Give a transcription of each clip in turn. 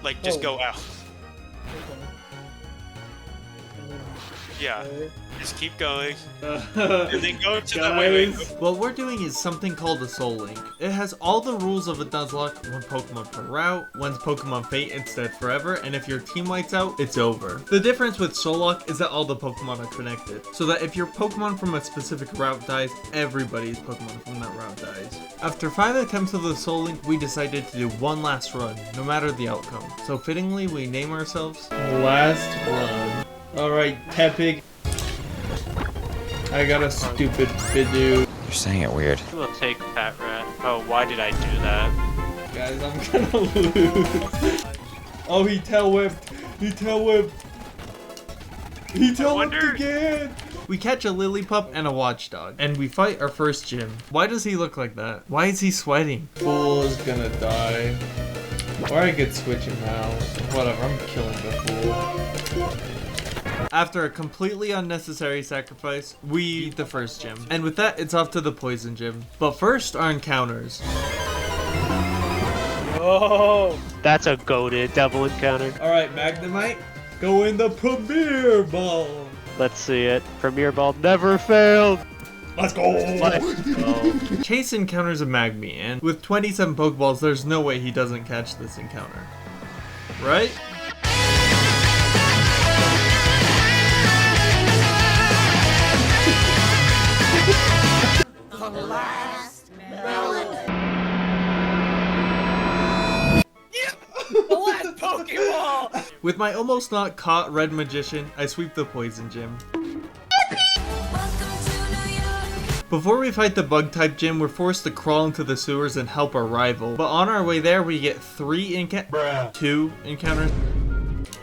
Like, just go out. Yeah. Just keep going. And then go to the way. What we're doing is something called a Soul Link. It has all the rules of a Nuzlocke, one Pokemon per route, one's Pokemon Fate instead forever, and if your team whites out, it's over. The difference with SoulLocke is that all the Pokemon are connected, so that if your Pokemon from a specific route dies, everybody's Pokemon from that route dies. After 5 attempts of the Soul Link, we decided to do one last run, no matter the outcome. So fittingly, we name ourselves Last Run. Alright, Tepig. I got a stupid Bidoo. You're saying it weird. We'll take Pat Rat. Oh, why did I do that? Guys, I'm gonna lose. Oh, he tail whipped. He tail whipped. He tail whipped again. We catch a Lillipup and a Watchdog, and we fight our first gym. Why does he look like that? Why is he sweating? Fool is gonna die. Or I could switch him out. Whatever, I'm killing the fool. After a completely unnecessary sacrifice, we eat the first gym. And with that, it's off to the poison gym. But first, our encounters. Oh, that's a goated double encounter. Alright, Magnemite, go in the Premier Ball. Let's see it. Premier Ball never failed. Let's go! Let's go. Chase encounters a Magmy, and with 27 Pokeballs, there's no way he doesn't catch this encounter. Right? The last Pokeball! With my almost not caught Red Magician, I sweep the Poison Gym. Before we fight the Bug-type gym, we're forced to crawl into the sewers and help our rival. But on our way there, we get 2 encounters.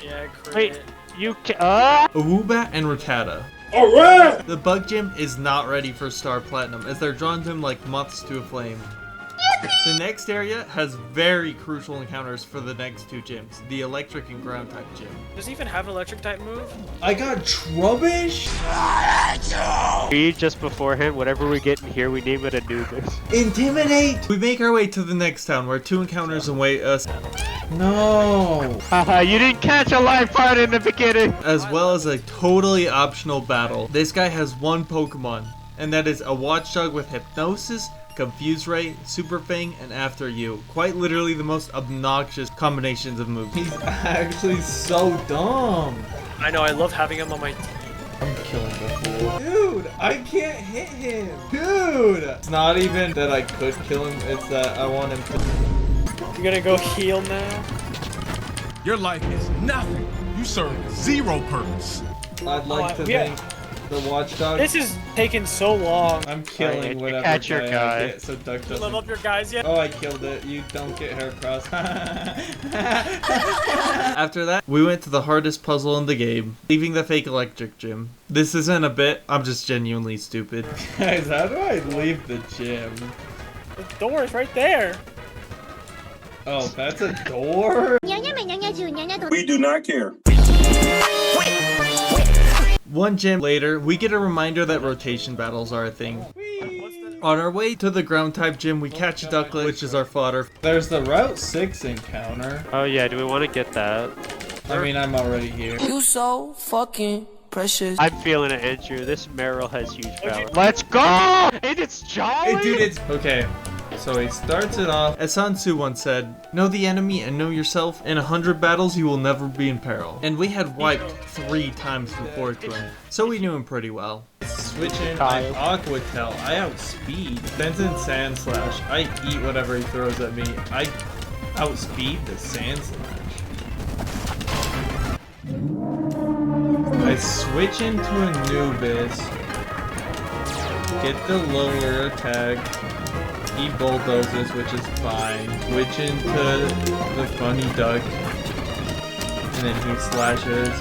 Yeah, wait, you can A Woobat and Rattata. Alright! The Bug Gym is not ready for Star Platinum, as they're drawn to him like moths to a flame. The next area has very crucial encounters for the next 2 gyms, the Electric and Ground type gym. Does he even have an electric type move? I got Trubbish? Just beforehand, whatever we get in here, we name it Anubis. Intimidate! We make our way to the next town where 2 encounters await us. No! Haha, you didn't catch a live part in the beginning! As well as a totally optional battle. This guy has 1 Pokemon, and that is a Watchdog with Hypnosis, Confuse Ray, Super Fang, and After You. Quite literally the most obnoxious combinations of moves. He's actually so dumb. I know, I love having him on my team. I'm killing the fool. Dude, I can't hit him. Dude! It's not even that I could kill him, it's that I want him to... You gonna go heal now? Your life is nothing. You serve 0 purpose. I'd like to thank the Watchdog. This is taking so long. I'm killing whatever catch your guy. I get, so Duck doesn't... Level up your guys yet? Oh, I killed it. You don't get Heracross. After that, we went to the hardest puzzle in the game, leaving the fake electric gym. This isn't a bit, I'm just genuinely stupid. Guys, how do I leave the gym? The door is right there. Oh, that's a door? We do not care. 1 gym later, we get a reminder that rotation battles are a thing. On our way to the ground type gym, we catch a Ducklet, which is our fodder. There's the Route 6 encounter. Oh yeah, do we want to get that? I mean, I'm already here. You so fucking precious. I'm feeling it, Andrew. This Meryl has huge power. Let's go! And it's Jolly! Hey, dude, it's... Okay. So he starts it off. As Sun Tzu once said, know the enemy and know yourself. In 100 battles, you will never be in peril. And we had wiped 3 times before to him, so we knew him pretty well. Switching, I Aqua Tail, I outspeed. Benson Sand Slash, I eat whatever he throws at me. I outspeed the Sand Slash. I switch into Anubis. Get the lower attack. He bulldozes, which is fine. Switch into the funny duck. And then he slashes.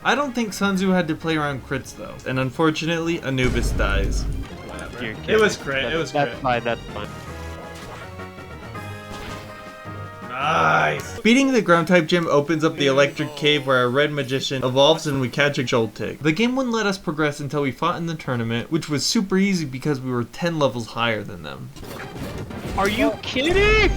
I don't think Sun Tzu had to play around crits though. And unfortunately, Anubis dies. Whatever. It was crit, it was crit. That's fine, that's fine. Nice! Beating the ground type gym opens up the electric cave where our red magician evolves and we catch a Joltik. The game wouldn't let us progress until we fought in the tournament, which was super easy because we were 10 levels higher than them. Are you kidding?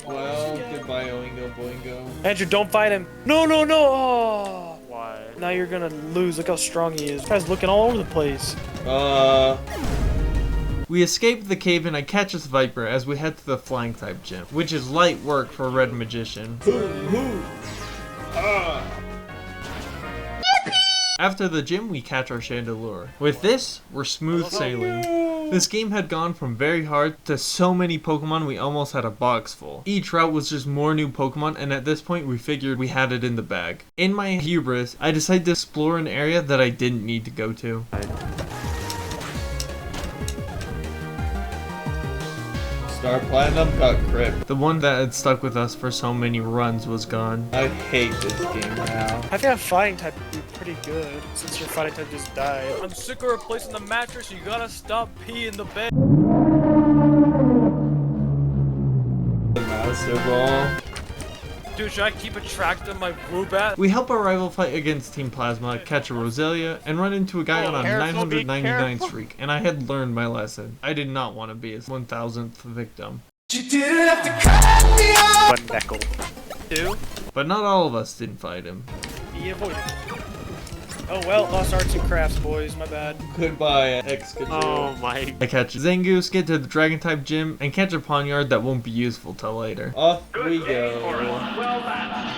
Well, goodbye, Oingo Boingo. Andrew, don't fight him. No, no, no. Oh. Why? Now you're gonna lose. Look how strong he is. This guy's looking all over the place. We escape the cave and I catch this viper as we head to the flying type gym, which is light work for a red magician. After the gym, we catch our Chandelure. With this, we're smooth sailing. This game had gone from very hard to so many Pokemon we almost had a box full. Each route was just more new Pokemon, and at this point we figured we had it in the bag. In my hubris, I decided to explore an area that I didn't need to go to. Star Platinum got Crypt. The one that had stuck with us for so many runs was gone. I hate this game now. I think that fighting type would be pretty good since your fighting type just died. I'm sick of replacing the mattress. You gotta stop peeing the bed. The Master Ball. Dude, should I keep a track of my Woobat? We help our rival fight against Team Plasma, catch a Roselia, and run into a guy on a 999 streak, and I had learned my lesson. I did not want to be his 1000th victim. You didn't have to cut me off. One nickel. Two. But not all of us didn't fight him. He avoided. Oh well, lost arts and crafts, boys. My bad. Goodbye, Excadrill. Oh my. I catch Zangoose, get to the Dragon type gym, and catch a Pawniard that won't be useful till later. Off we go. Well done.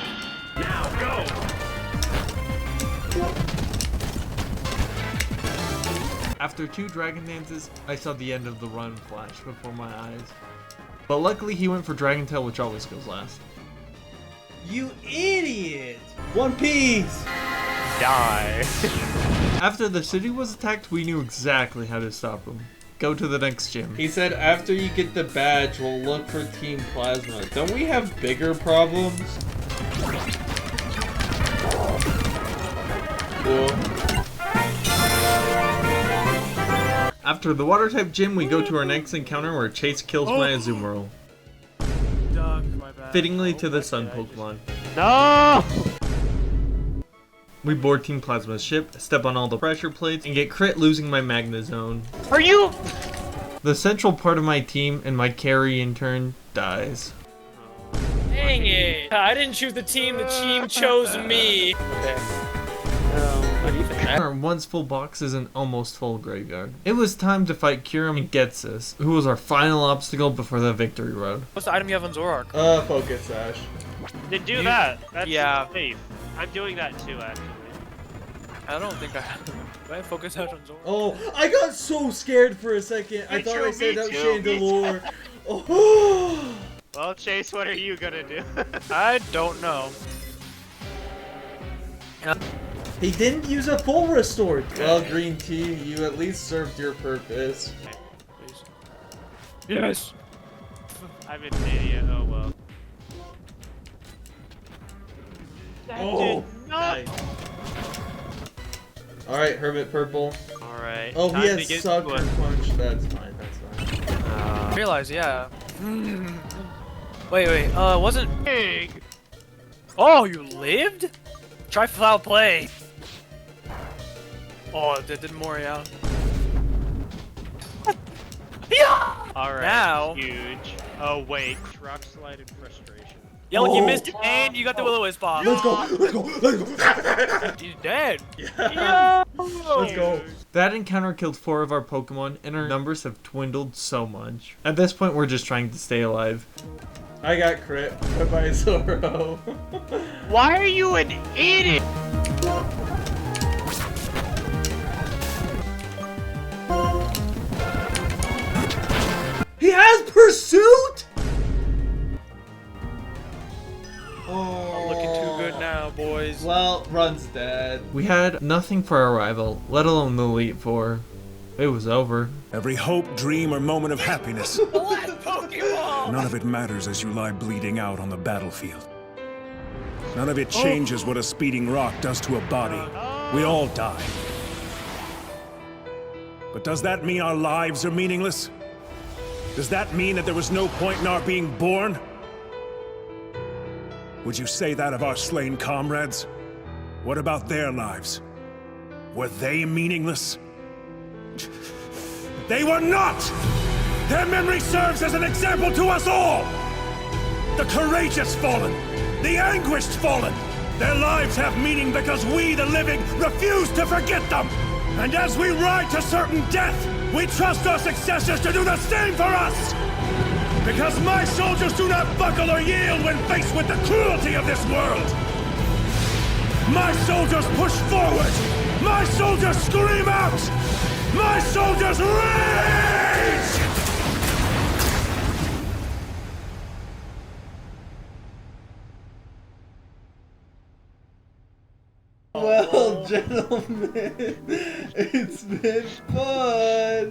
Now go. After 2 Dragon Dances, I saw the end of the run flash before my eyes. But luckily he went for Dragon Tail, which always goes last. You idiot! One Piece! Die. After the city was attacked, we knew exactly how to stop him. Go to the next gym. He said after you get the badge, we'll look for Team Plasma. Don't we have bigger problems? Cool. After the water type gym, we go to our next encounter where Chase kills my Azumarill. Duck, my bad. Fittingly to the sun Pokemon. No! We board Team Plasma's ship, step on all the pressure plates, and get crit losing my Magna Zone. Are you? The central part of my team and my carry in turn dies. Dang it! I didn't choose the team chose me. What do you think? Our once full box is an almost full graveyard. It was time to fight Kyurem and Getsus, who was our final obstacle before the victory road. What's the item you have on Zoroark? Focus Sash. Then do that. That's yeah. safe. I'm doing that too, actually. I don't think I have. Do I have focus out on Zoroark? Oh, I got so scared for a second. I thought I said out Chandelure. Oh. Well, Chase, what are you gonna do? I don't know. He didn't use a full restore. Well, Green Tea, you at least served your purpose. Yes. I'm an idiot. Oh well. That Oh, did not. nice. Alright, Hermit Purple. Alright. Oh, time he to has get Sucker to it. Punch. That's fine, that's fine. Realize, yeah. Wait, wasn't Big. Oh, you lived? Try foul play. Oh, that did more, yeah. Yeah! Alright. Now. Huge. Oh wait. Rock slide and frustration. Yeah, look, you missed and you got the Will-O-Wisp off. Let's go, let's go, let's go. He's dead. Yeah. Let's go. That encounter killed 4 of our Pokemon, and our numbers have dwindled so much. At this point, we're just trying to stay alive. I got crit by Zoro. Why are you an idiot? He has Pursuit? Oh. Looking too good now, boys. Well, Run's dead. We had nothing for our rival, let alone the Elite Four. It was over. Every hope, dream, or moment of happiness. Pokemon! None of it matters as you lie bleeding out on the battlefield. None of it changes what a speeding rock does to a body. We all die. But does that mean our lives are meaningless? Does that mean that there was no point in our being born? Would you say that of our slain comrades? What about their lives? Were they meaningless? They were not! Their memory serves as an example to us all! The courageous fallen, the anguished fallen. Their lives have meaning because we, the living, refuse to forget them. And as we ride to certain death, we trust our successors to do the same for us. Because my soldiers do not buckle or yield when faced with the cruelty of this world. My soldiers push forward. My soldiers scream out. My soldiers rage! Well, gentlemen, it's been fun.